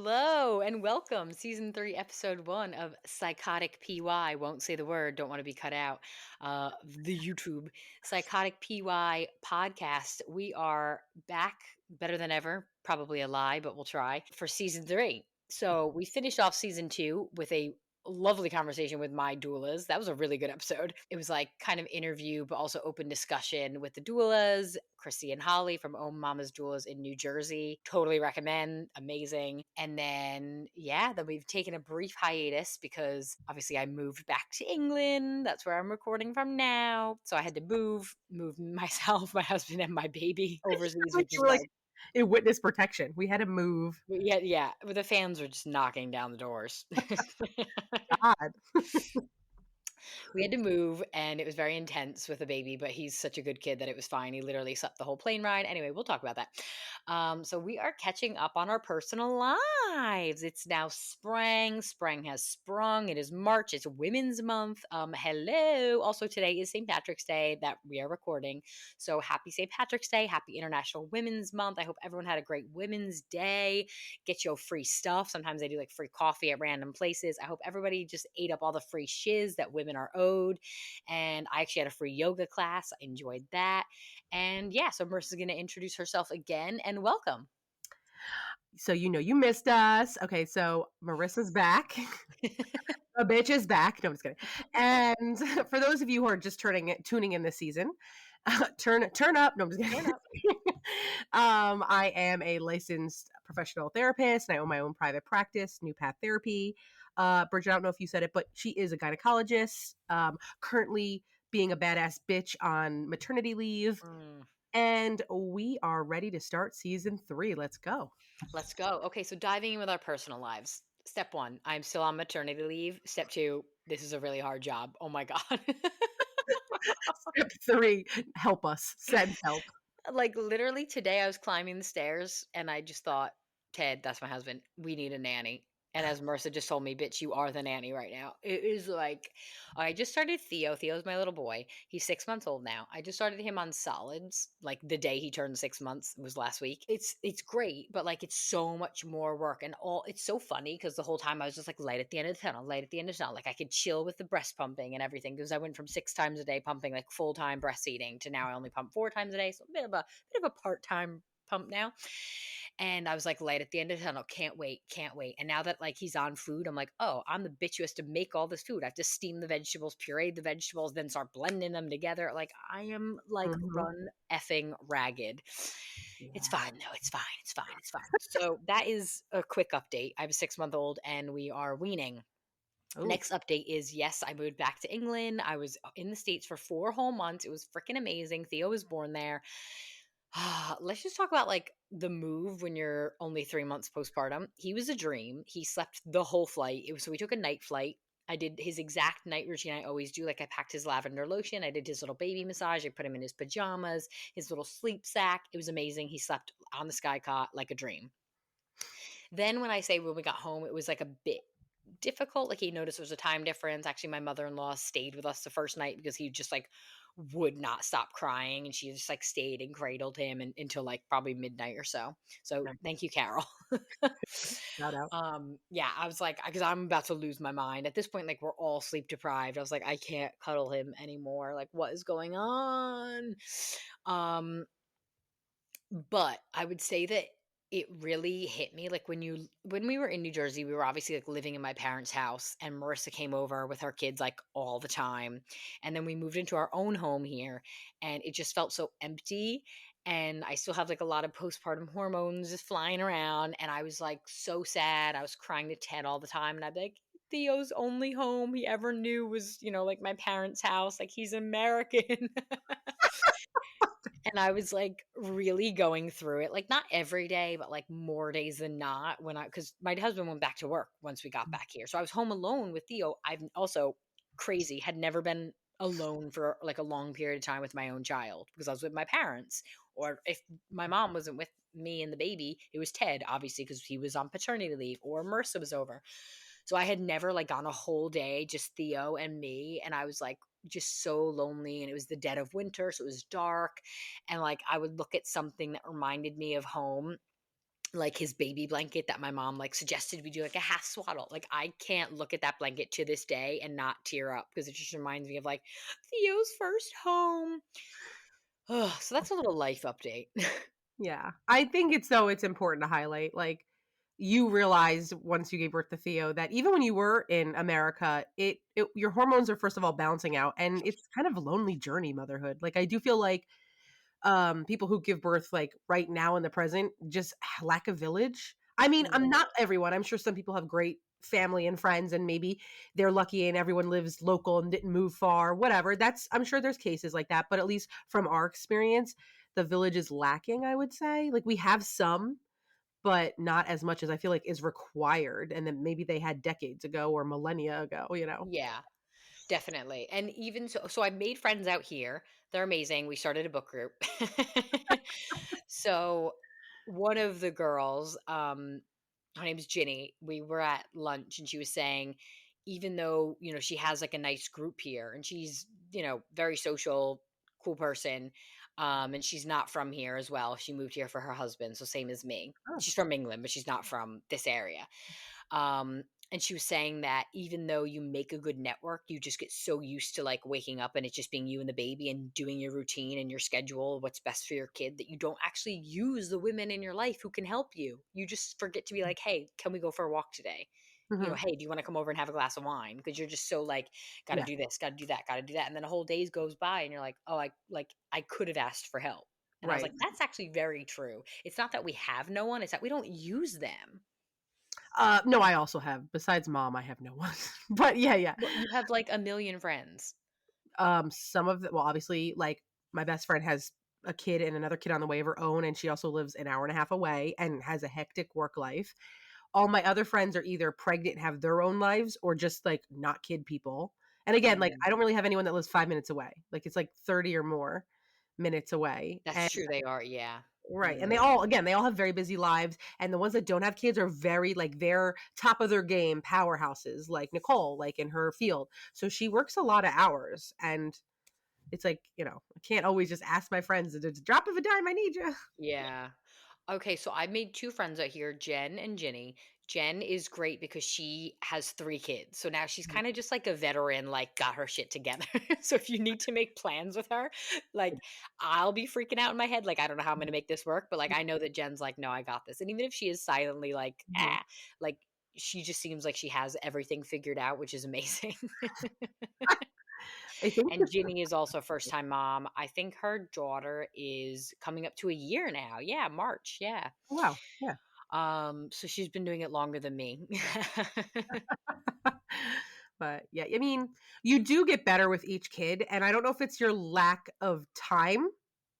Hello and welcome. Season 3, episode 1 of Psychotic PY. Won't say the word, don't want to be cut out. The YouTube Psychotic PY Podcast. We are back better than ever. Probably a lie, but we'll try for season 3. So we finished off season 2 with a lovely conversation with my doulas. That was a really good episode. It was like kind of interview, but also open discussion with the doulas, Chrissy and Holly from Om Mama's Doulas in New Jersey. Totally recommend. Amazing. And then, then we've taken a brief hiatus because obviously I moved back to England. That's where I'm recording from now. So I had to move myself, my husband, and my baby overseas. Like you were like in witness protection. We had to move. Yeah. But the fans were just knocking down the doors. God. We had to move and it was very intense with a baby, but he's such a good kid that it was fine. He literally slept the whole plane ride. Anyway, we'll talk about that. So we are catching up on our personal lives. It's now spring. Spring has sprung. It is March. It's Women's Month. Hello. Also, today is St. Patrick's Day that we are recording. So happy St. Patrick's Day. Happy International Women's Month. I hope everyone had a great Women's Day. Get your free stuff. Sometimes they do like free coffee at random places. I hope everybody just ate up all the free shiz that women are owed. And I actually had a free yoga class. I enjoyed that. And so Marissa's going to introduce herself again and welcome. So you missed us. Okay, so Marissa's back. A bitch is back. No, I'm just kidding. And for those of you who are just tuning in this season, turn up. No, I'm just kidding. I am a licensed professional therapist and I own my own private practice, New Path Therapy. Bridget, I don't know if you said it, but she is a gynecologist, currently being a badass bitch on maternity leave. And we are ready to start season 3. Let's go. Let's go. Okay, so diving in with our personal lives. Step 1, I'm still on maternity leave. Step 2, this is a really hard job. Oh my God. Step 3, help us. Send help. Like literally today I was climbing the stairs and I just thought, Ted, that's my husband, we need a nanny. And as Marissa just told me, bitch, you are the nanny right now. It is like, I just started Theo. Theo's my little boy. He's 6 months old now. I just started him on solids, like the day he turned 6 months was last week. It's great, but like it's so much more work. And it's so funny because the whole time I was just like light at the end of the tunnel, light at the end of the tunnel. Like I could chill with the breast pumping and everything because I went from 6 times a day pumping like full-time breastfeeding to now I only pump 4 times a day. So a bit of a part-time pump now. And I was like light at the end of the tunnel, can't wait. And now that like he's on food, I'm like, oh, I'm the bitch who has to make all this food. I have to steam the vegetables, puree the vegetables, then start blending them together. Like I am like run effing ragged. Yeah. It's fine. No, it's fine. So that is a quick update. I have a 6-month-old and we are weaning. Ooh. Next update is, yes, I moved back to England. I was in the States for 4 whole months. It was freaking amazing. Theo was born there. Let's just talk about like the move when you're only 3 months postpartum. He was a dream. He slept the whole flight. So we took a night flight. I did his exact night routine I always do. Like I packed his lavender lotion. I did his little baby massage. I put him in his pajamas, his little sleep sack. It was amazing. He slept on the sky cot like a dream. Then when we got home, it was like a bit difficult. Like he noticed there was a time difference. Actually, my mother-in-law stayed with us the first night because he just like would not stop crying, and she just like stayed and cradled him until like probably midnight or so. So thank you, Carol. Shout out. I was like, because I'm about to lose my mind at this point. Like we're all sleep deprived. I was like, I can't cuddle him anymore. Like what is going on? But I would say that it really hit me like when we were in New Jersey, we were obviously like living in my parents' house and Marissa came over with her kids like all the time. And then we moved into our own home here and it just felt so empty. And I still have like a lot of postpartum hormones just flying around. And I was like so sad. I was crying to Ted all the time. And I'd be like, Theo's only home he ever knew was, like my parents' house. Like he's American. And I was like really going through it, like not every day, but like more days than not because my husband went back to work once we got back here. So I was home alone with Theo. I've also crazy, had never been alone for like a long period of time with my own child because I was with my parents. Or if my mom wasn't with me and the baby, it was Ted, obviously, because he was on paternity leave or Marissa was over. So I had never like gone a whole day, just Theo and me. And I was like just so lonely. And it was the dead of winter. So it was dark. And like I would look at something that reminded me of home. like his baby blanket that my mom like suggested we do like a half swaddle. Like I can't look at that blanket to this day and not tear up because it just reminds me of like Theo's first home. Oh, so that's a little life update. Yeah. I think it's important to highlight, like, you realized once you gave birth to Theo that even when you were in America, it your hormones are first of all balancing out, and it's kind of a lonely journey, motherhood. Like, I do feel like, people who give birth, like, right now in the present just lack a village. I mean, I'm Mhm. not everyone. I'm sure some people have great family and friends, and maybe they're lucky and everyone lives local and didn't move far, whatever. That's I'm sure there's cases like that, but at least from our experience, the village is lacking, I would say. Like, we have some, but not as much as I feel like is required, and then maybe they had decades ago or millennia ago, you know? Yeah, definitely. And even so I made friends out here. They're amazing. We started a book group. So one of the girls, her name's Ginny. We were at lunch and she was saying, even though, she has like a nice group here and she's, very social, cool person. And she's not from here as well. She moved here for her husband. So same as me. Oh. She's from England, but she's not from this area. Um, and she was saying that even though you make a good network, you just get so used to like waking up and it just being you and the baby and doing your routine and your schedule, what's best for your kid, that you don't actually use the women in your life who can help you. You just forget to be like, hey, can we go for a walk today? Mhm. Hey, do you want to come over and have a glass of wine? Because you're just so like, got to Yeah, do this, got to do that, got to do that. And then a whole days goes by and you're like, oh, I could have asked for help. And I was right. like, that's actually very true. It's not that we have no one, it's that we don't use them. No, I also have. Besides mom, I have no one. But yeah, yeah. Well, you have like a million friends. Some of the well, obviously, like, my best friend has a kid and another kid on the way of her own, and she also lives an hour and a half away and has a hectic work life. All my other friends are either pregnant and have their own lives or just, like, not kid people. And again, like, Mm, I don't really have anyone that lives 5 minutes away. Like, it's, like, 30 or more minutes away, that's and true, they are, yeah. right, and Mm, they all have very busy lives, and the ones that don't have kids are very like, they're top of their game powerhouses, like Nicole, like, in her field. So she works a lot of hours, and it's like, I can't always just ask my friends, "At a drop of a dime, I need you." yeah. Okay, so I made 2 friends out here, Jen and Ginny. Jen is great because she has 3 kids. So now she's kinda just like a veteran, like, got her shit together. So if you need to make plans with her, like, I'll be freaking out in my head, like, I don't know how I'm gonna make this work, but, like, I know that Jen's like, "No, I got this." And even if she is silently like, Mhm. "Ah," like, she just seems like she has everything figured out, which is amazing. I think And Ginny is also a first time mom. I think her daughter is coming up to a year now. Yeah, March. Yeah. wow, yeah. So she's been doing it longer than me. But yeah, I mean, you do get better with each kid, and I don't know if it's your lack of time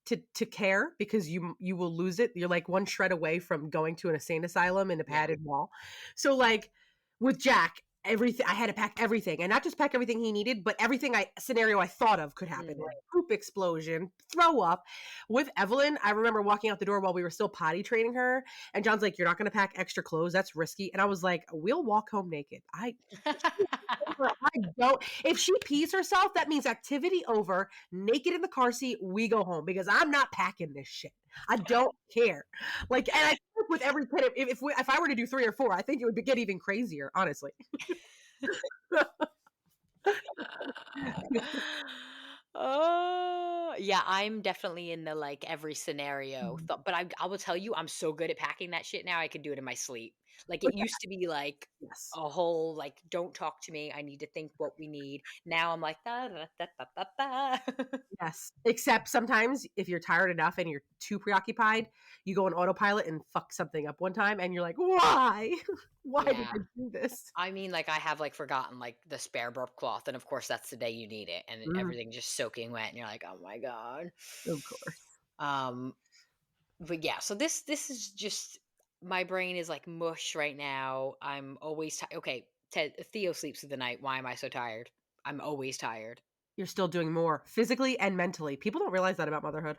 to care because you will lose it. You're like one shred away from going to an insane asylum in a Yeah. padded wall. So like with Jack, everything I had to pack everything, and not just pack everything he needed, but everything I scenario I thought of could happen, like Mhm. poop explosion, throw up. With Evelyn, I remember walking out the door while we were still potty training her, and John's like, "You're not going to pack extra clothes. That's risky." And I was like, "We'll walk home naked." I don't. If she pees herself, that means activity over. Naked in the car seat, we go home because I'm not packing this shit. I don't care. Like, and I think with every kid, if I were to do 3 or 4, I think it would get even crazier. Honestly. Oh, yeah, I'm definitely in the like every scenario. Mhm. But I will tell you, I'm so good at packing that shit now. I could do it in my sleep. Like it used to be like Yes. a whole like, don't talk to me. I need to think what we need. Now I'm like da da da da da da. Yes. Except sometimes if you're tired enough and you're too preoccupied, you go on autopilot and fuck something up one time, and you're like, "Why? Why did Yeah. I do this?" I mean, like I have like forgotten like the spare burp cloth, and of course that's the day you need it, and Mhm. everything just soaking wet, and you're like, oh my god. Of course. Um, but yeah, so this is just my brain is like mush right now. I'm always okay. Theo sleeps through the night. Why am I so tired? I'm always tired. You're still doing more physically and mentally. People don't realize that about motherhood.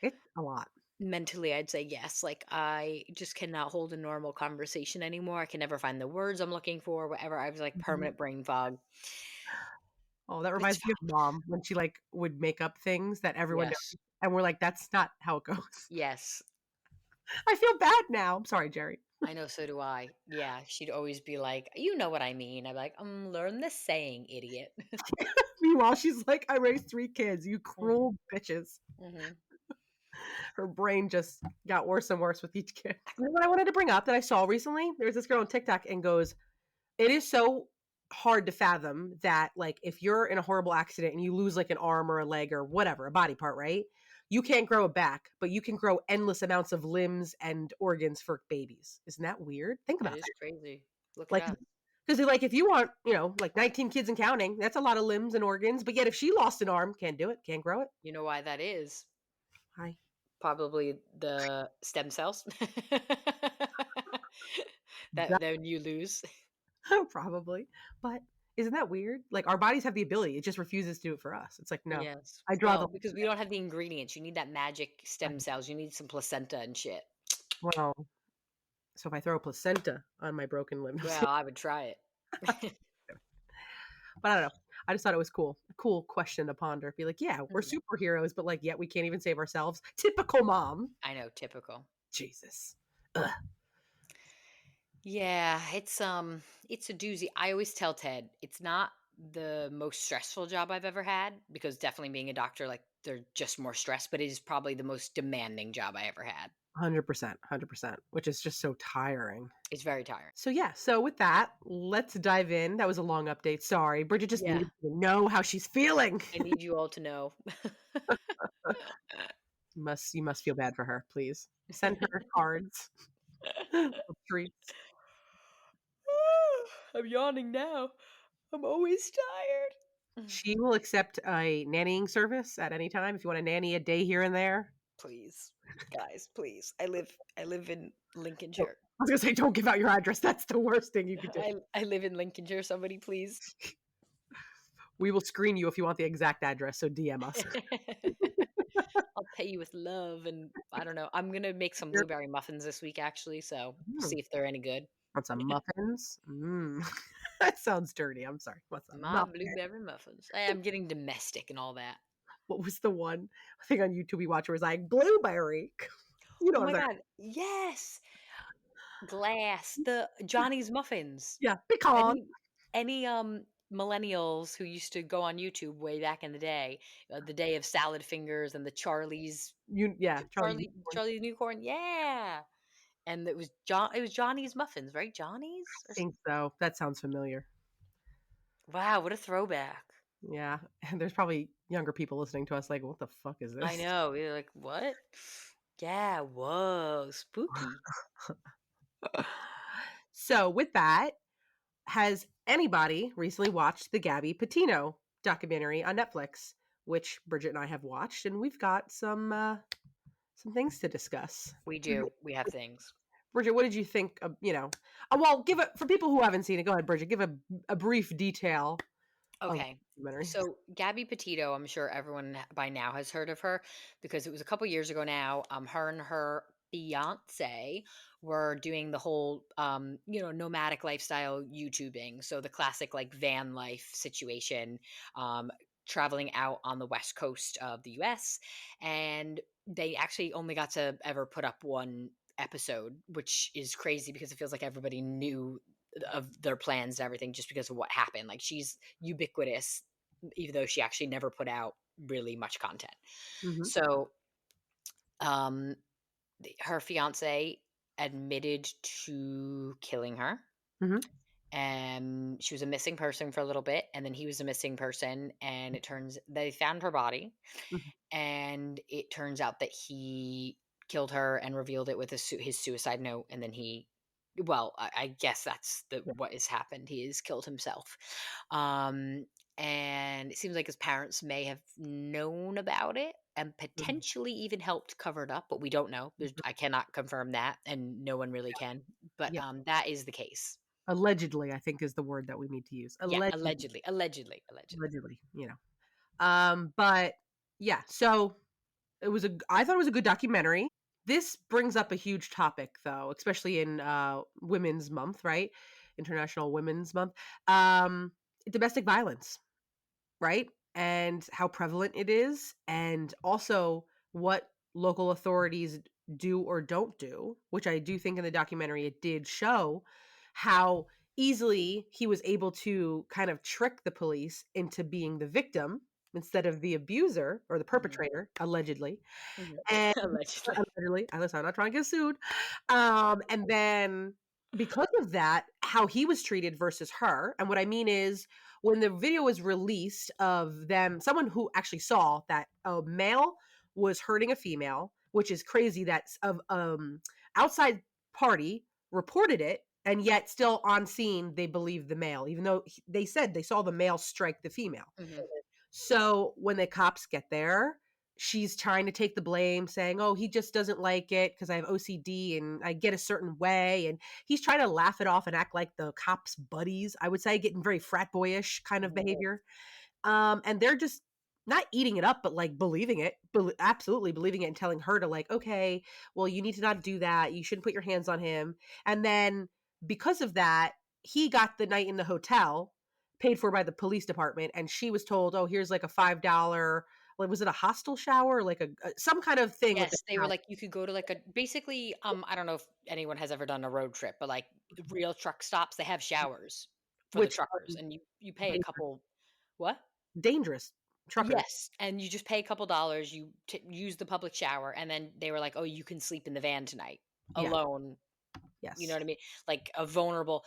It's a lot. Mentally, I'd say yes. Like I just cannot hold a normal conversation anymore. I can never find the words I'm looking for. Whatever. I was like Mhm. permanent brain fog. Oh, that But it's reminds me of fine. mom when she, like, would make up things that everyone Yes. knows, and we're like, "That's not how it goes." Yes. I feel bad now. I'm sorry, Jerry. I know, so do I. Yeah, she'd always be like, "You know what I mean." I'd be like, learn the saying, idiot." Meanwhile, she's like, I raised 3 kids, you Mhm, cruel bitches. mhm. Her brain just got worse and worse with each kid. You know what I wanted to bring up that I saw recently? There was this girl on TikTok and goes, it is so hard to fathom that, like, if you're in a horrible accident and you lose like an arm or a leg or whatever, a body part, right? You can't grow it back, but you can grow endless amounts of limbs and organs for babies. Isn't that weird? Think That about is that. crazy. Look it Like, up. because like if you want, like 19 kids and counting, that's a lot of limbs and organs. But yet, if she lost an arm, can't do it, can't grow it. You know why that is? Hi, Probably the stem cells that Duh. then you lose. Probably. But isn't that weird? Like our bodies have the ability; it just refuses to do it for us. It's like no, Yes. I draw the Well, because we don't have the ingredients. You need that magic stem cells. You need some placenta and shit. well. So if I throw a placenta on my broken limbs, Well, I would try it. but I don't know. I just thought it was cool. A cool question to ponder. Be like, yeah, we're Mhm. superheroes, but like, yet we can't even save ourselves. Typical mom. I know, typical. Jesus. Ugh. Yeah, it's a doozy. I always tell Ted, it's not the most stressful job I've ever had because definitely being a doctor, like they're just more stress, but it is probably the most demanding job I ever had. 100%, 100%, which is just so tiring. It's very tiring. So yeah, so with that, let's dive in. That was a long update. Sorry. Bridget just Yeah, needed to know how she's feeling. I need you all to know. You must feel bad for her, please. Send her cards, treats. I'm yawning now. I'm always tired. She will accept a nannying service at any time if you want to nanny a day here and there. Please, guys, please. I live in Oh, Lincolnshire. I was gonna say, don't give out your address. That's the worst thing you could do. I live in Lincolnshire. Somebody please. We will screen you if you want the exact address, so DM us. I'll pay you with love, and I don't know. I'm gonna make some Here- blueberry muffins this week, actually. So Mm, see if they're any good. want some muffins? That sounds dirty. I'm sorry. Want some My muffins? blueberry muffins. I'm getting domestic and all that. What was the one thing on YouTube we watched where it was like blueberry? You know Oh what I'm my talking. god, yes, glass the Johnny's muffins. Yeah, pecan. Any millennials who used to go on YouTube way back in the day of salad fingers and the Yeah, Charlie Unicorn. Charlie's Unicorn, yeah. And it was Johnny's muffins, right? Johnny's I or think so. That sounds familiar. wow, what a throwback. Yeah, and there's probably younger people listening to us like, what the fuck is I this? know. You're like, what? Yeah, whoa, spooky. So with that, has anybody recently watched the Gabby Petito documentary on Netflix, which Bridget and I have watched, and we've got some things to discuss. We do. We have things. Bridget, what did you think of, well, give it for people who haven't seen it, go ahead, Bridget, give a brief detail of Okay. the documentary. So Gabby Petito, I'm sure everyone by now has heard of her because it was a couple years ago now. Her and her fiance were doing the whole nomadic lifestyle YouTubing. So the classic like van life situation, um, traveling out on the west coast of the US. And they actually only got to ever put up one episode, which is crazy because it feels like everybody knew of their plans and everything just because of what happened. Like she's ubiquitous, even though she actually never put out really much content. Hmm. So, um, her fiance admitted to killing her. Hmm. And she was a missing person for a little bit, and then he was a missing person, and it turns they found her body, Hmm. and it turns out that he killed her and revealed it with his suicide note, and then I guess that's Yeah. what has happened. He has killed himself, um, and it seems like his parents may have known about it and Mhm. potentially even helped cover it up, but we don't know. I cannot confirm that, and no one really can. But Yeah. that is the case. Allegedly, I think is the word that we need to use. Yeah, Allegedly, allegedly. but yeah, so I thought it was a good documentary. This brings up a huge topic though, especially in Women's Month, right? International Women's Month. Um, Domestic violence, right? And how prevalent it is, and also what local authorities do or don't do, which I do think in the documentary it did show how easily he was able to kind of trick the police into being the victim instead of the abuser or the Mhm. perpetrator, allegedly. Mhm. And Allegedly. literally, listen, I'm not trying to get sued. And then because of that, how he was treated versus her. And what I mean is, when the video was released of them, someone who actually saw that a male was hurting a female, which is crazy that of outside party reported it, and yet still on scene they believed the male, even though they said they saw the male strike the female. Mhm. So when the cops get there, she's trying to take the blame, saying, "Oh, he just doesn't like it because I have OCD and I get a certain way." And he's trying to laugh it off and act like the cops' buddies, I would say, getting very frat boyish kind of Mhm. behavior. And they're just not eating it up, but like believing it, absolutely believing it, and telling her to like, okay, well, you need to not do that. You shouldn't put your hands on him. And then because of that, he got the night in the hotel paid for by the police department, and she was told, oh, here's like a $5. Like, was it a hostel shower, like some kind of thing with the Yes, they were like, you could go to like a basically, I don't know if anyone has ever done a road trip, but like real truck stops, they have showers for the which truckers, and you pay a couple. What? dangerous truckers. Yes, and you just pay a couple dollars, you use the public shower, and then they were like, "Oh, you can sleep in the van tonight Yeah. alone." You know Yes. what I mean? Like a vulnerable.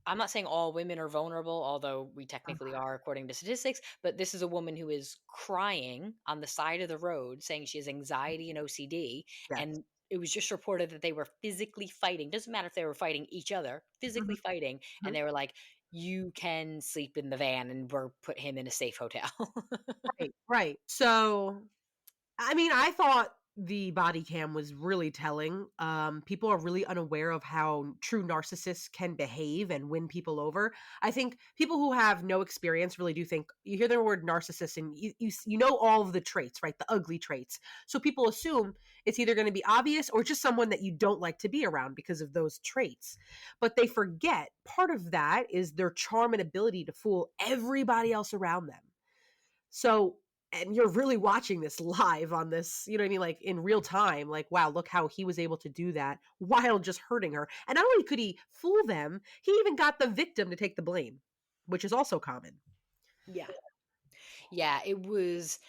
I'm not saying all women are vulnerable, although we Uh, technically are according to statistics, but this is a woman who is crying on the side of the road saying she has anxiety and OCD, yes. and it was just reported that they were physically fighting. Doesn't matter if they were fighting each other, physically Mhm, fighting, and mhm. they were like, "You can sleep in the van and we're put him in a safe hotel." Right, right. So I mean, I thought the body cam was really telling. People are really unaware of how true narcissists can behave and win people over. I think people who have no experience really do think you hear the word narcissist and you know all of the traits, right? The ugly traits. So people assume it's either going to be obvious or just someone that you don't like to be around because of those traits. But they forget part of that is their charm and ability to fool everybody else around them. So, and you're really watching this live on this, you know what I mean? Like in real time, like, wow, look how he was able to do that while just hurting her. And not only could he fool them, he even got the victim to take the blame, which is also common. Yeah. Yeah, it was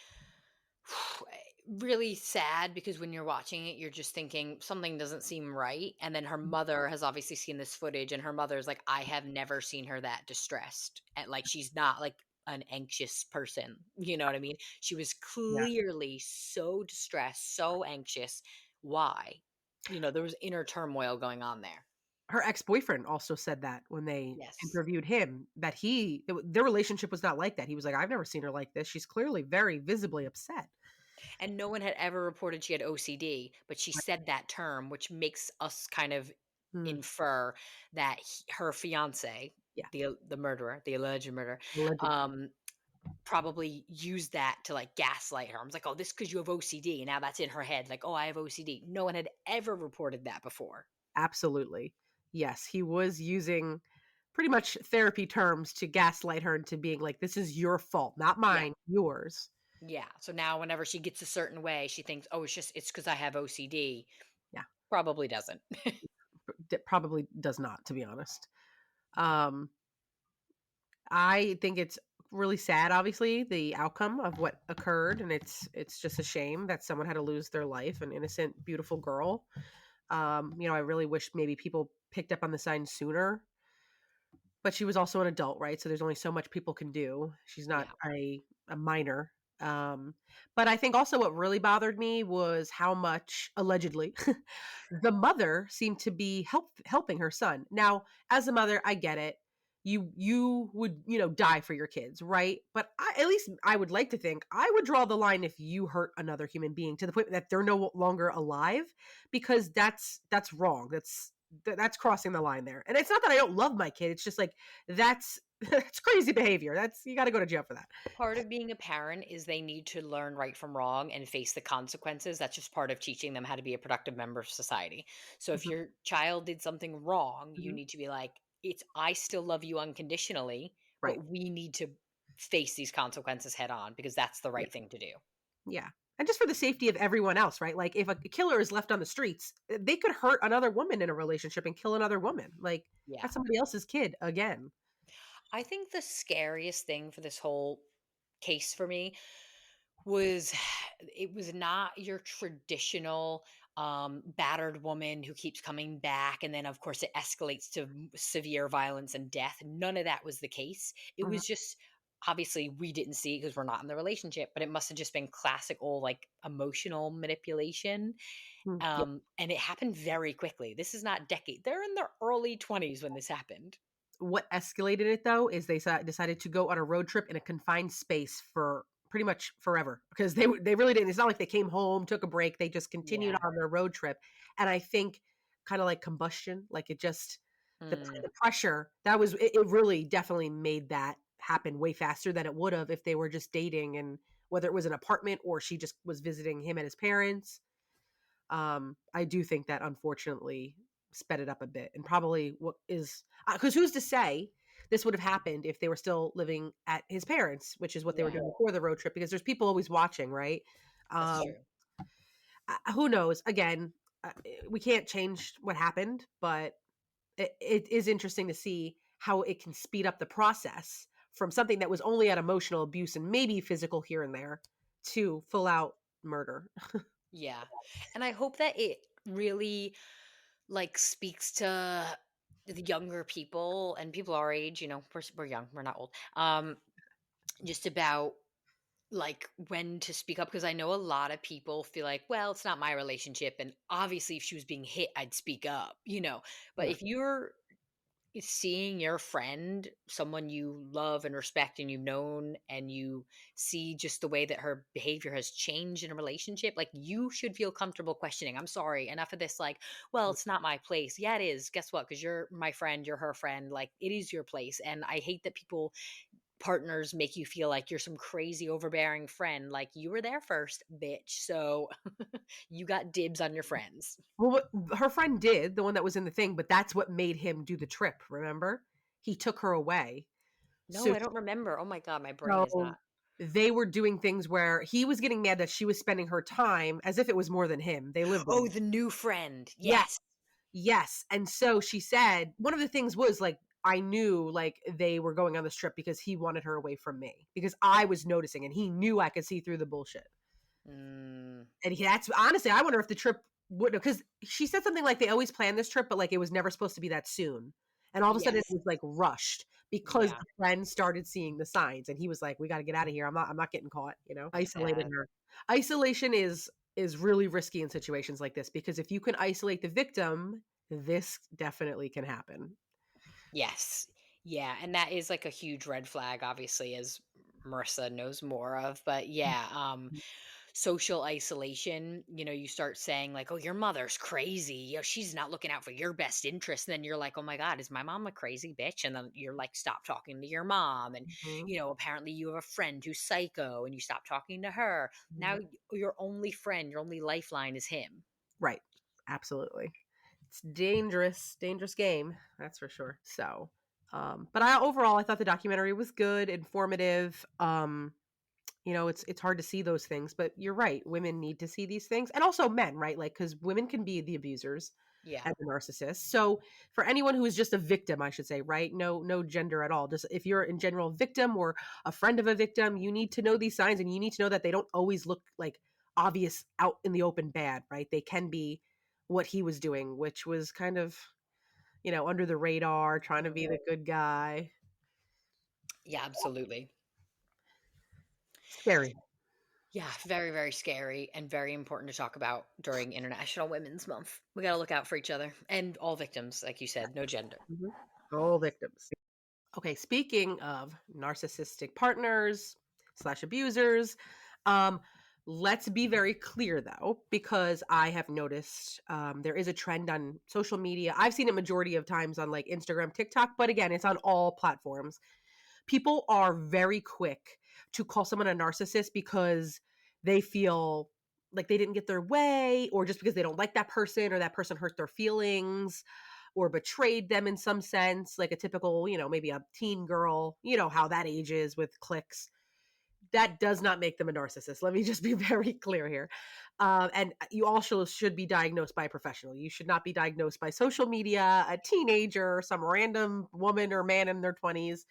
really sad because when you're watching it, you're just thinking something doesn't seem right. And then her mother has obviously seen this footage, and her mother's like, I have never seen her that distressed. And like, she's not like an anxious person. You know what I mean? She was Yeah. clearly so distressed, so anxious. Why? There was inner turmoil going on there. Her ex-boyfriend also said that when they Yes. interviewed him, that their relationship was not like that. He was like, I've never seen her like this. She's clearly very visibly upset. And no one had ever reported she had OCD, but she said that term, which makes us kind of Mm, infer that her fiance, yeah. the murderer, the alleged murderer, Alleged. um, probably used that to like gaslight her. I was like, oh, this because you have OCD. And now that's in her head. Like, oh, I have OCD. No one had ever reported that before. Absolutely. Yes, he was using pretty much therapy terms to gaslight her into being like, "This is your fault, not Yeah. mine, yours." Yeah. So now whenever she gets a certain way, she thinks, oh, it's because I have OCD. Yeah, Probably doesn't. probably does not, to be honest. Um, I think it's really sad, obviously, the outcome of what occurred, and it's just a shame that someone had to lose their life, an innocent, beautiful girl. I really wish maybe people picked up on the signs sooner. But she was also an adult, right? So there's only so much people can do. She's not Yeah. a minor. But I think also what really bothered me was how much allegedly the mother seemed to be helping her son. Now, as a mother, I get it. You would, die for your kids, right? But at least I would like to think I would draw the line if you hurt another human being to the point that they're no longer alive, because that's wrong. That's crossing the line there. And it's not that I don't love my kid. It's just like that's that's crazy behavior. That's you got to go to jail for that. Part of being a parent is they need to learn right from wrong and face the consequences. That's just part of teaching them how to be a productive member of society. So if Mhm, your child did something wrong, you mhm. need to be like, it's I still love you unconditionally, Right. but we need to face these consequences head on because that's the Yeah. right thing to do. Yeah. And just for the safety of everyone else, right? Like if a killer is left on the streets, they could hurt another woman in a relationship and kill another woman. Like Yeah. that's somebody else's kid again. I think the scariest thing for this whole case for me was it was not your traditional battered woman who keeps coming back and then of course it escalates to severe violence and death. None of that was the case. It Mhm. was just obviously we didn't see it because we're not in the relationship, but it must have just been classical like emotional manipulation. Mm, yeah. And it happened very quickly. This is not decade, they're in their early 20s when this happened. What escalated it though is they decided to go on a road trip in a confined space for pretty much forever because they really didn't. It's not like they came home, took a break. They just continued Yeah. on their road trip, and I think kind of like combustion, like it just Mm, the pressure that was it really definitely made that happen way faster than it would have if they were just dating and whether it was an apartment or she just was visiting him and his parents. I do think that unfortunately sped it up a bit and probably what is because who's to say this would have happened if they were still living at his parents, which is what they were yeah, doing before the road trip, because there's people always watching, right? that's Um, true. who knows? Again, we can't change what happened, but it is interesting to see how it can speed up the process from something that was only at emotional abuse and maybe physical here and there to full out murder. Yeah. And I hope that it really like speaks to the younger people and people our age, we're young, we're not old. Just about like when to speak up because I know a lot of people feel like, well, it's not my relationship and obviously if she was being hit, I'd speak up. But Yeah. if you're seeing your friend, someone you love and respect and you've known, and you see just the way that her behavior has changed in a relationship, like you should feel comfortable questioning. I'm sorry, enough of this, like, well, it's not my place. Yeah, it is. Guess what? Because you're my friend, you're her friend. Like, it is your place. And I hate that partners make you feel like you're some crazy overbearing friend. Like, you were there first, bitch. So you got dibs on your friends. Well, what her friend did, the one that was in the thing, but that's what made him do the trip, remember? He took her away. No, So I don't remember. Oh my God, my brain is so not. they were doing things where he was getting mad that she was spending her time as if it was more than him. They lived with Oh, him. the new friend. Yes, Yes. yes. And so she said one of the things was like I knew like they were going on this trip because he wanted her away from me because I was noticing and he knew I could see through the bullshit. Mm, And that's honestly, I wonder if the trip would because she said something like they always plan this trip, but like it was never supposed to be that soon. And all of a sudden it yes. was like rushed because Yeah. the friend started seeing the signs and he was like, we got to get out of here. I'm not getting caught, isolated Yeah. her. Isolation is really risky in situations like this because if you can isolate the victim, this definitely can happen. Yes. Yeah, and that is like a huge red flag, obviously, as Marissa knows more of. But yeah, social isolation, you start saying like, oh, your mother's crazy. She's not looking out for your best interest. And then you're like, oh my God, is my mom a crazy bitch? And then you're like, stop talking to your mom. And, Mhm, apparently you have a friend who's psycho and you stop talking to her. Now mhm. your only friend, your only lifeline is him. Right. Absolutely. It's dangerous, dangerous game. That's for sure. So, but overall I thought the documentary was good, informative. It's hard to see those things, but you're right. Women need to see these things, and also men, right? Like because women can be the abusers Yeah. and the narcissists. So for anyone who is just a victim, I should say, right? No gender at all. Just if you're in general a victim or a friend of a victim, you need to know these signs, and you need to know that they don't always look like obvious out in the open bad, right? They can be what he was doing, which was kind of under the radar, trying to be Mhm. the good guy. Yeah, absolutely. Scary. Yeah, very, very scary and very important to talk about during International Women's Month. We got to look out for each other and all victims, like you said, no gender. Mhm. All victims. Okay, speaking of narcissistic partners slash abusers, um, let's be very clear though, because I have noticed there is a trend on social media. I've seen it majority of times on like Instagram, TikTok, but again, it's on all platforms. People are very quick to call someone a narcissist because they feel like they didn't get their way, or just because they don't like that person or that person hurt their feelings or betrayed them in some sense, like a typical, maybe a teen girl, how that age is with cliques. that does not make them a narcissist. Let me just be very clear here. And you also should be diagnosed by a professional. You should not be diagnosed by social media, a teenager, some random woman or man in their 20s,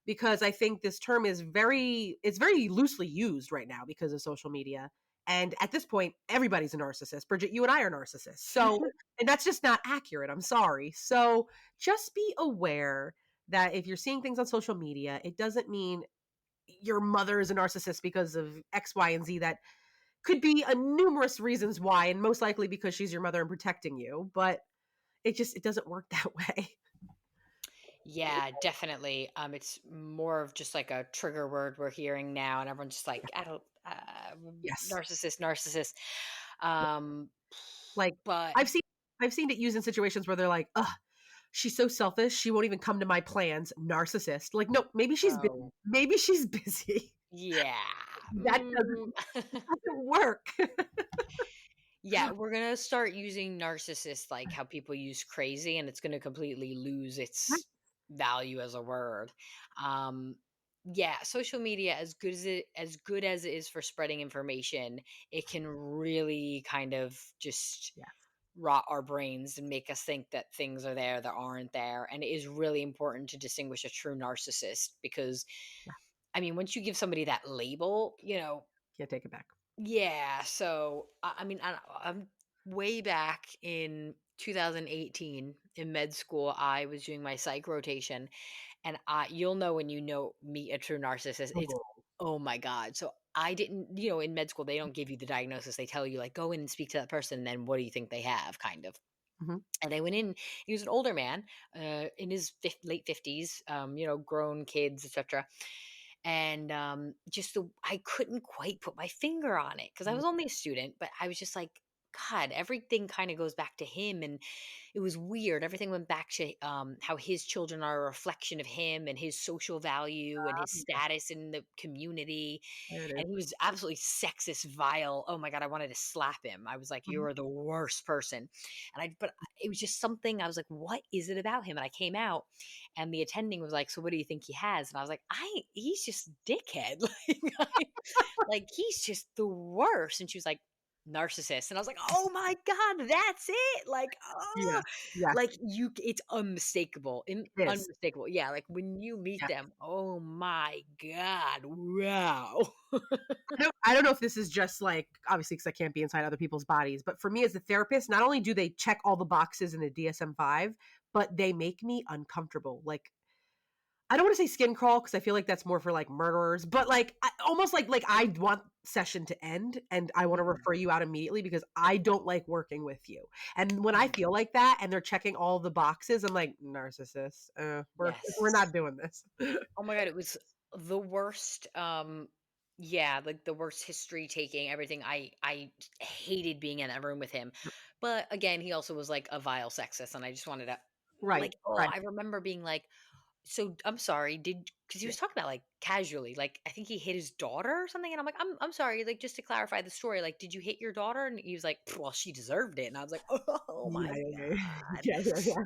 because I think this term is it's very loosely used right now because of social media. And at this point, everybody's a narcissist. Bridget, you and I are narcissists. So, and that's just not accurate. I'm sorry. So just be aware that if you're seeing things on social media, it doesn't mean your mother is a narcissist because of X, Y, and Z. That could be a numerous reasons why, and most likely because she's your mother and protecting you. But it doesn't work that way. Yeah, definitely. It's more of just like a trigger word we're hearing now, and everyone's just like, I don't, Yes. narcissist, narcissist. Um, Like but I've seen I've seen it used in situations where they're like, ugh, she's so selfish. She won't even come to my plans. Narcissist. Like, no, maybe she's busy. oh, Maybe she's busy. yeah. That doesn't work. Yeah, we're gonna start using narcissist like how people use crazy, and it's gonna completely lose its value as a word. Um, yeah, social media, as good as it is for spreading information, it can really kind of just Yeah. rot our brains and make us think that things are there that aren't there. And it is really important to distinguish a true narcissist because, Yeah. I mean, once you give somebody that label, Can't take it back. yeah. So I mean, I'm way back in 2018 in med school. I was doing my psych rotation, and you'll know when meet a true narcissist. It's Oh. oh my god. So I didn't, in med school they don't give you the diagnosis. They tell you like go in and speak to that person. And then what do you think they have, kind of. Mhm. And I went in. He was an older man, in his late 50s, grown kids, etc. And just I couldn't quite put my finger on it because I Mhm. was only a student, but I was just like, God, everything kind of goes back to him, and it was weird. Everything went back to how his children are a reflection of him and his social value and his Yeah, status in the community. there it is. And he was absolutely sexist, vile. Oh my God, I wanted to slap him. I was like, Mhm. you're the worst person. But it was just something I was like, what is it about him? And I came out and the attending was like, so what do you think he has? And I was like, he's just dickhead. Like he's just the worst. And she was like, narcissist. And I was like, oh my God, that's it. Like, oh, Yeah. Yes, like it's unmistakable. it is. Unmistakable. Yeah. Like when you meet Yeah. them, oh my God. Wow. I don't know if this is just like, obviously, because I can't be inside other people's bodies, but for me as a therapist, not only do they check all the boxes in the DSM-5, but they make me uncomfortable. Like, I don't want to say skin crawl because I feel like that's more for like murderers, but like almost like I want session to end and I want to Mhm, refer you out immediately because I don't like working with you. And when I mhm. feel like that and they're checking all the boxes, I'm like, narcissist. We're Yes. not doing this. Oh my God, it was the worst. Yeah, like the worst history taking, everything. I hated being in that room with him. But again, he also was like a vile sexist, and I just wanted to Right. like, oh, Right. I remember being like, so I'm sorry, because he Yeah. was talking about like casually, like I think he hit his daughter or something, and I'm like, I'm sorry, like just to clarify the story, like, did you hit your daughter? And he was like, well, she deserved it, and I was like, oh Yeah. my Yeah. Yeah. God. Yeah. Yeah. Yeah.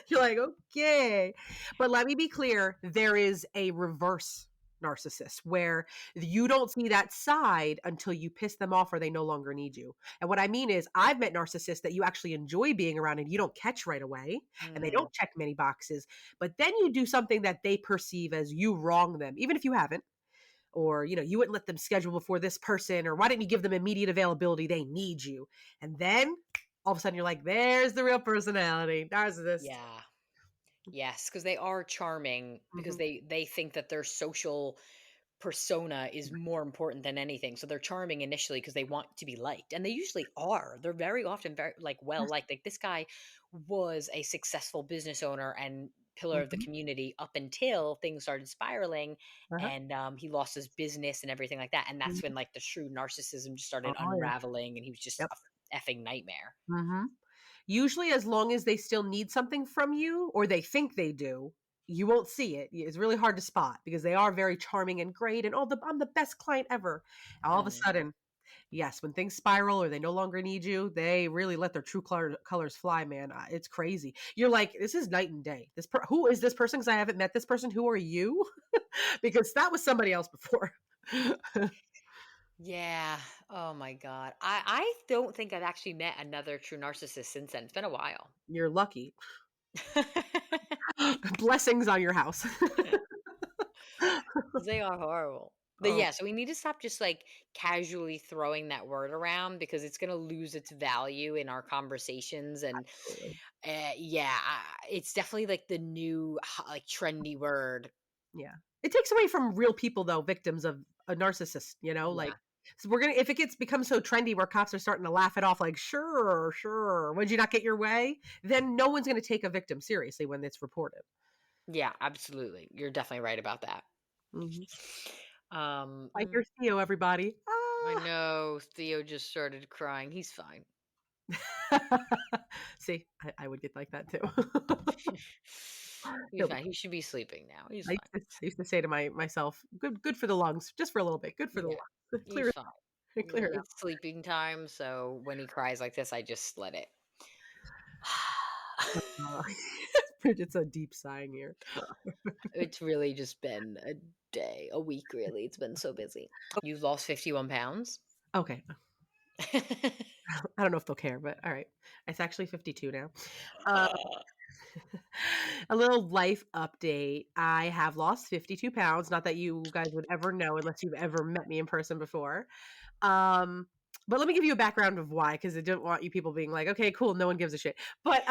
You're like, okay. But let me be clear, there is a reverse narcissist where you don't see that side until you piss them off or they no longer need you. And what I mean is I've met narcissists that you actually enjoy being around and you don't catch right away and they Mm, don't check many boxes, but then you do something that they perceive as you wrong them, even if you haven't. Or, you wouldn't let them schedule before this person, or why didn't you give them immediate availability? They need you. And then all of a sudden you're like, there's the real personality, narcissist. yeah. Yes, because they are charming because Mhm. they think that their social persona is more important than anything. So they're charming initially because they want to be liked, and they usually are. They're very often very like well Yes. liked. Like this guy was a successful business owner and pillar of the Mhm. community up until things started spiraling, Uh-huh. and he lost his business and everything like that. And that's Mhm. when like the true narcissism just started Oh, yeah. unraveling, and he was just Yep. a effing nightmare. Mhm. Usually, as long as they still need something from you or they think they do, you won't see it. It's really hard to spot because they are very charming and great and, "Oh, I'm the best client ever." All of a Mm. sudden, Yes, when things spiral or they no longer need you, they really let their true colors fly, man. It's crazy. You're like, this is night and day. Who is this person? Because I haven't met this person. Who are you? Because that was somebody else before. Yeah. Oh my God. I don't think I've actually met another true narcissist since then. It's been a while. You're lucky. Blessings on your house. They are horrible. But Oh, yeah, so we need to stop just like casually throwing that word around because it's going to lose its value in our conversations. And absolutely. yeah, it's definitely like the new like trendy word. Yeah. It takes away from real people though, victims of a narcissist, like Yeah. so we're gonna if it gets becomes so trendy where cops are starting to laugh it off like, sure. Would you not get your way? Then no one's gonna take a victim seriously when it's reported. Yeah, absolutely. You're definitely right about that. Mhm. Um, Like mm, your Theo, everybody. I know Theo just started crying. He's fine. See, I would get like that too. He's He'll be fine. He should be sleeping now. He's I fine. used to say to myself, good for the lungs, just for a little bit, good for the Yeah, lungs. he's fine. Clear Yeah, it out. it's sleeping time, so when he cries like this, I just let it. Uh, Bridget's a deep sighing here. It's really just been a day, a week, really. It's been so busy. You lost 51 pounds? Okay. I don't know if they'll care, but all right. It's actually 52 now. Uh, a little life update. I have lost 52 pounds. Not that you guys would ever know unless you've ever met me in person before. Um, but let me give you a background of why, because I don't want you people being like, okay, cool, no one gives a shit. But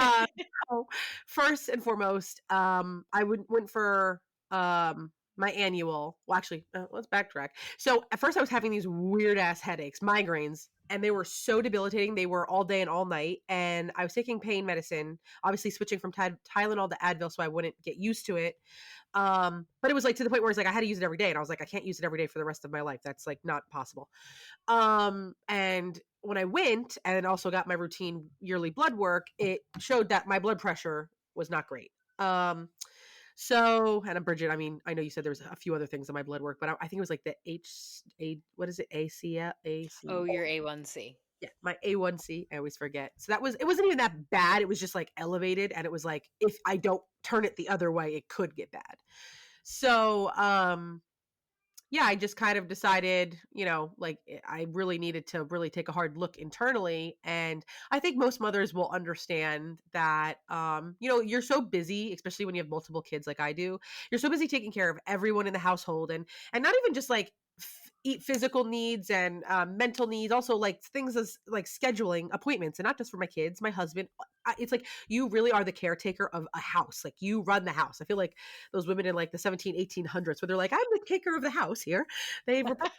so first and foremost, I went for my annual. Well, actually, let's backtrack. So at first, I was having these weird ass headaches, migraines, and they were so debilitating. They were all day and all night, and I was taking pain medicine, obviously switching from Tylenol to Advil so I wouldn't get used to it. But it was like to the point where it's like I had to use it every day, and I was like, I can't use it every day for the rest of my life. That's like not possible. And when I went and also got my routine yearly blood work, it showed that my blood pressure was not great. So, and Bridget, I mean, I know you said there was a few other things in my blood work, but I think it was like the what is it? Oh, your A1C. Yeah, my A1C. I always forget. So it wasn't even that bad. It was just like elevated. And it was like, if I don't turn it the other way, it could get bad. So, yeah, I just kind of decided, like I really needed to really take a hard look internally. And I think most mothers will understand that, you're so busy, especially when you have multiple kids like I do. You're so busy taking care of everyone in the household and not even just like eat physical needs and mental needs, also like things as like scheduling appointments, and not just for my kids, my husband. It's like you really are the caretaker of a house. Like you run the house. I feel like those women in like the 1800s where they're like, I'm the kicker of the house here. They report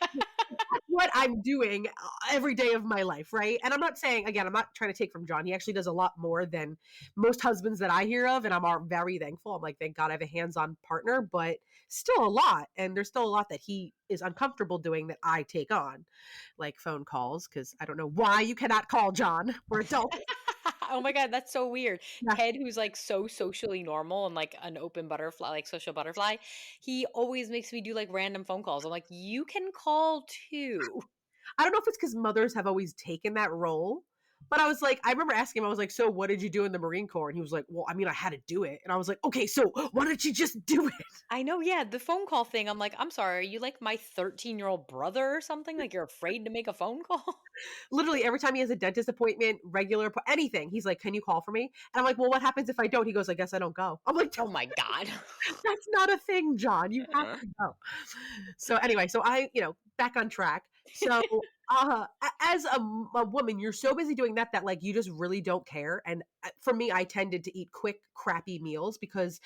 what I'm doing every day of my life, right? And I'm not saying, again, I'm not trying to take from John. He actually does a lot more than most husbands that I hear of, and I'm very thankful. I'm like, thank God I have a hands-on partner, but still a lot. And there's still a lot that he is uncomfortable doing that I take on, like phone calls, because I don't know why you cannot call John. We're adults. Oh my God, that's so weird. Yeah. Ted, who's like so socially normal and like an open butterfly, like social butterfly, he always makes me do like random phone calls. I'm like, you can call too. I don't know if it's because mothers have always taken that role, but I was like, I remember asking him, I was like, so what did you do in the Marine Corps? And he was like, well, I mean, I had to do it. And I was like, okay, so why don't you just do it? I know, yeah, the phone call thing. I'm like, I'm sorry, are you like my 13-year-old brother or something? Like you're afraid to make a phone call? Literally every time he has a dentist appointment, anything, he's like, can you call for me? And I'm like, well, what happens if I don't? He goes, I guess I don't go. I'm like, Oh my God. that's not a thing, John. You have to go. So anyway, so back on track. So as a woman, you're so busy doing that like you just really don't care. And for me, I tended to eat quick, crappy meals because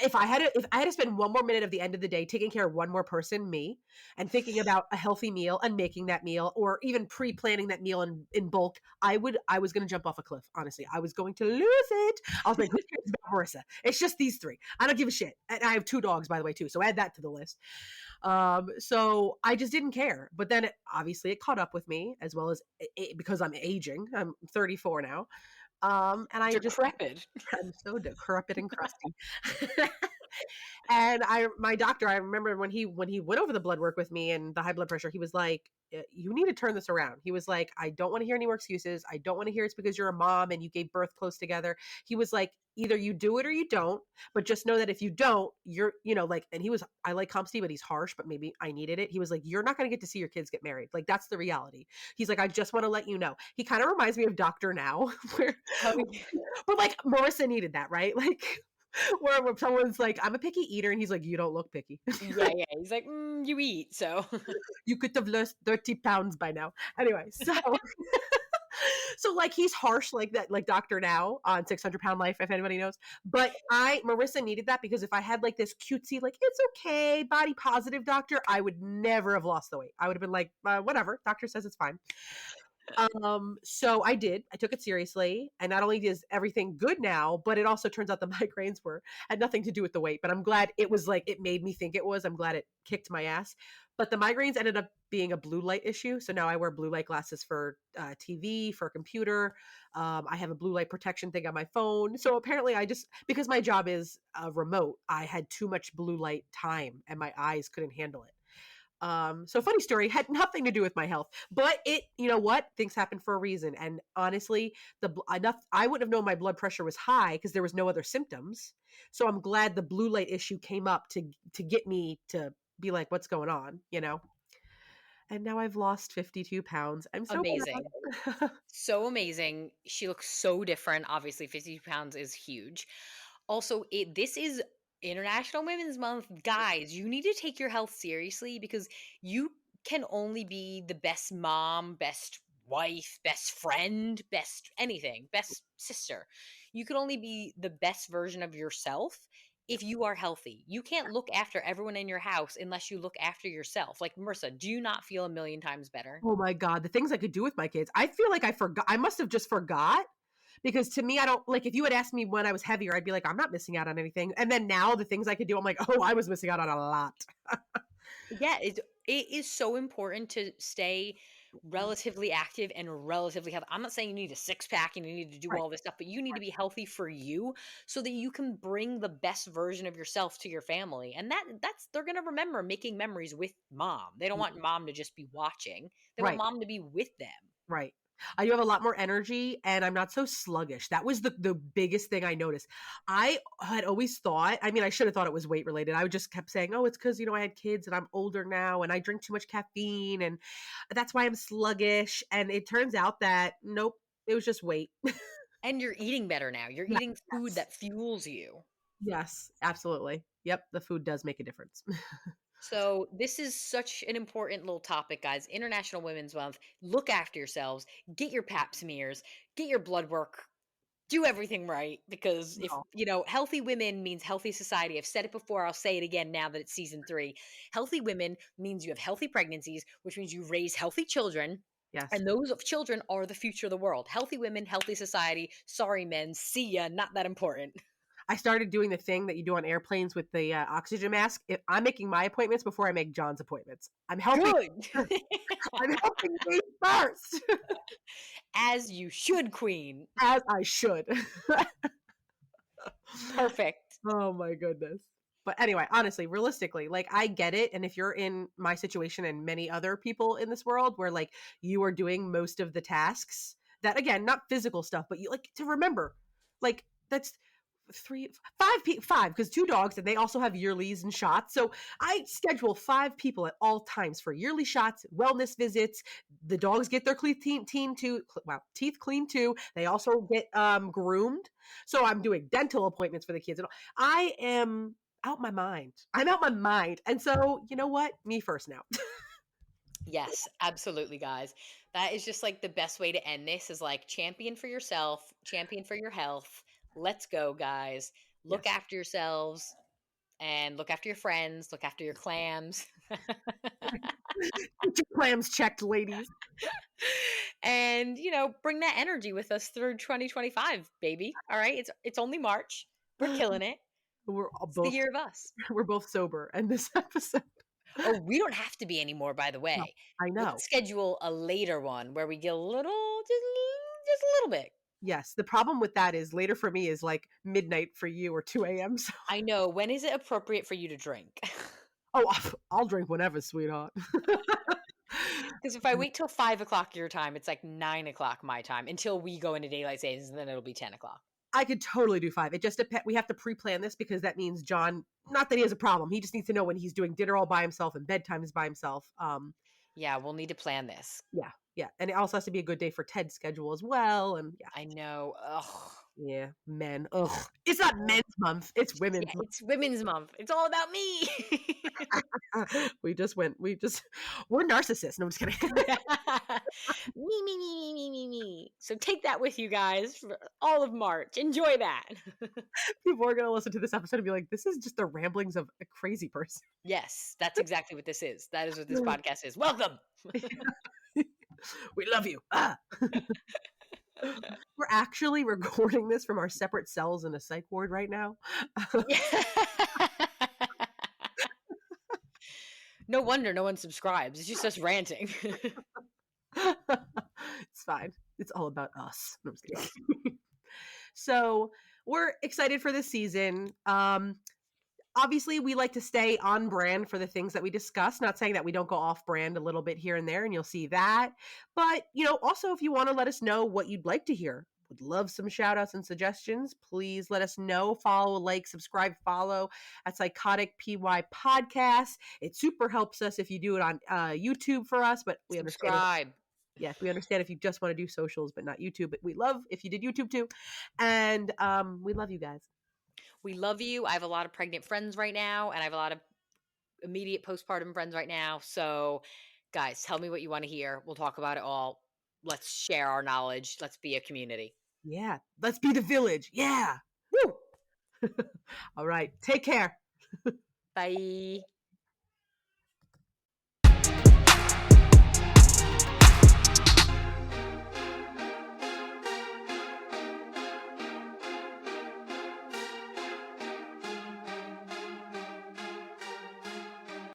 if I had to spend one more minute of the end of the day taking care of one more person, me, and thinking about a healthy meal and making that meal, or even pre-planning that meal in bulk, I was going to jump off a cliff. Honestly, I was going to lose it. I was like, who cares about Marissa? It's just these three. I don't give a shit. And I have 2 dogs, by the way, too. So add that to the list. So I just didn't care. But then obviously it caught up with me, as well as because I'm aging. I'm 34 now. And I just Decrepit. I'm so decrepit and crusty. And my doctor, I remember when he went over the blood work with me and the high blood pressure, he was like, you need to turn this around. He was like, I don't want to hear any more excuses. I don't want to hear it's because you're a mom and you gave birth close together. He was like, either you do it or you don't, but just know that if you don't, you're, like, and I like Comsty, but he's harsh, but maybe I needed it. He was like, you're not going to get to see your kids get married. Like, that's the reality. He's like, I just want to let you know. He kind of reminds me of Dr. Now, where, Oh, yeah. but like Marissa needed that, right? Like, where someone's like, I'm a picky eater, and he's like, you don't look picky. Yeah, yeah. He's like, you eat, so. You could have lost 30 pounds by now. Anyway, so like he's harsh like that, like Dr. Now on 600-Pound Life, if anybody knows. But Marissa needed that because if I had like this cutesy, like it's okay, body positive doctor, I would never have lost the weight. I would have been like, whatever, doctor says it's fine. So I took it seriously, and not only is everything good now, but it also turns out the migraines had nothing to do with the weight, but I'm glad it was like, it made me think it was, I'm glad it kicked my ass. But the migraines ended up being a blue light issue. So now I wear blue light glasses for TV, for a computer. I have a blue light protection thing on my phone. So apparently because my job is remote, I had too much blue light time and my eyes couldn't handle it. So funny story, had nothing to do with my health, but you know what? Things happen for a reason. And honestly, I wouldn't have known my blood pressure was high because there was no other symptoms. So I'm glad the blue light issue came up to get me to be like, what's going on, And now I've lost 52 pounds. I'm so Amazing. proud. So amazing. She looks so different. Obviously, 50 pounds is huge. Also, this is International Women's Month. Guys, you need to take your health seriously because you can only be the best mom, best wife, best friend, best anything, best sister. You can only be the best version of yourself if you are healthy. You can't look after everyone in your house unless you look after yourself. Like, Marissa, do you not feel a million times better? Oh my God, the things I could do with my kids. I feel like I forgot. I must have just forgot. Because to me, I don't like, if you had asked me when I was heavier, I'd be like, I'm not missing out on anything. And then now the things I could do, I'm like, oh, I was missing out on a lot. Yeah, it is so important to stay relatively active and relatively healthy. I'm not saying you need a six pack and you need to do Right. all this stuff, but you need to be healthy for you so that you can bring the best version of yourself to your family. And that's they're going to remember making memories with mom. They don't want mom to just be watching. They want Right. mom to be with them. Right. I do have a lot more energy and I'm not so sluggish. That was the biggest thing I noticed. I had always thought, I mean, I should have thought it was weight related. I just kept saying, oh, it's because, I had kids and I'm older now and I drink too much caffeine and that's why I'm sluggish. And it turns out that nope, it was just weight. And you're eating better now. You're eating food that fuels you. Yes, absolutely. Yep. The food does make a difference. So this is such an important little topic, guys. International Women's Month. Look after yourselves. Get your pap smears. Get your blood work. Do everything right because if healthy women means healthy society. I've said it before. I'll say it again now that it's season 3. Healthy women means you have healthy pregnancies, which means you raise healthy children. Yes. And those children are the future of the world. Healthy women, healthy society. Sorry, men. See ya. Not that important. I started doing the thing that you do on airplanes with the oxygen mask. I'm making my appointments before I make John's appointments. I'm helping. Good. I'm helping me first. As you should, queen. As I should. Perfect. Oh my goodness. But anyway, honestly, realistically, like I get it. And if you're in my situation and many other people in this world where like you are doing most of the tasks that, again, not physical stuff, but you like to remember, like that's 5 because 2 dogs and they also have yearlies and shots. So I schedule 5 people at all times for yearly shots, wellness visits. The dogs get their teeth cleaned too. They also get groomed. So I'm doing dental appointments for the kids. And I am out my mind. I'm out my mind. And so you know what? Me first now. Yes, absolutely, guys. That is just like the best way to end this is like champion for yourself, champion for your health. Let's go, guys. Look Yes. after yourselves and look after your friends, look after your clams. Get your clams checked, ladies. And, bring that energy with us through 2025, baby. All right? It's only March. We're killing it. We're It's the year of us. We're both sober in this episode. Oh, we don't have to be anymore, by the way. No, I know. Let's schedule a later one where we get a little, just a little bit. Yes. The problem with that is later for me is like midnight for you or 2 a.m. So, I know. When is it appropriate for you to drink? oh, I'll drink whenever, sweetheart. Because if I wait till 5 o'clock your time, it's like 9 o'clock my time until we go into daylight savings, and then it'll be 10 o'clock. I could totally do 5. It just depends. We have to pre-plan this because that means John, not that he has a problem. He just needs to know when he's doing dinner all by himself and bedtime is by himself. Yeah, we'll need to plan this. Yeah. Yeah. And it also has to be a good day for Ted's schedule as well. And yeah. I know. Ugh. Yeah. Men. Ugh. It's not Ugh. men's month. It's women's Yeah, month. it's Women's Month. It's all about me. We're narcissists. No, I'm just kidding. Me. So take that with you guys for all of March. Enjoy that. People are going to listen to this episode and be like, this is just the ramblings of a crazy person. Yes, that's exactly what this is. That is what this podcast is. Welcome. We love you. Ah. We're actually recording this from our separate cells in a psych ward right now. No wonder no one subscribes. It's just us ranting. It's fine. It's all about us. No, I'm just kidding. So we're excited for this season. Obviously, we like to stay on brand for the things that we discuss. Not saying that we don't go off brand a little bit here and there, and you'll see that. But, also if you want to let us know what you'd like to hear, would love some shout outs and suggestions. Please let us know. Follow, like, subscribe, follow at Psychotic PY Podcast. It super helps us if you do it on YouTube for us, but we understand. Subscribe. Yes, we understand if you just want to do socials, but not YouTube. But we love if you did YouTube too. And we love you guys. We love you. I have a lot of pregnant friends right now, and I have a lot of immediate postpartum friends right now. So, guys, tell me what you want to hear. We'll talk about it all. Let's share our knowledge. Let's be a community. Yeah. Let's be the village. Yeah. Woo. All right. Take care. Bye.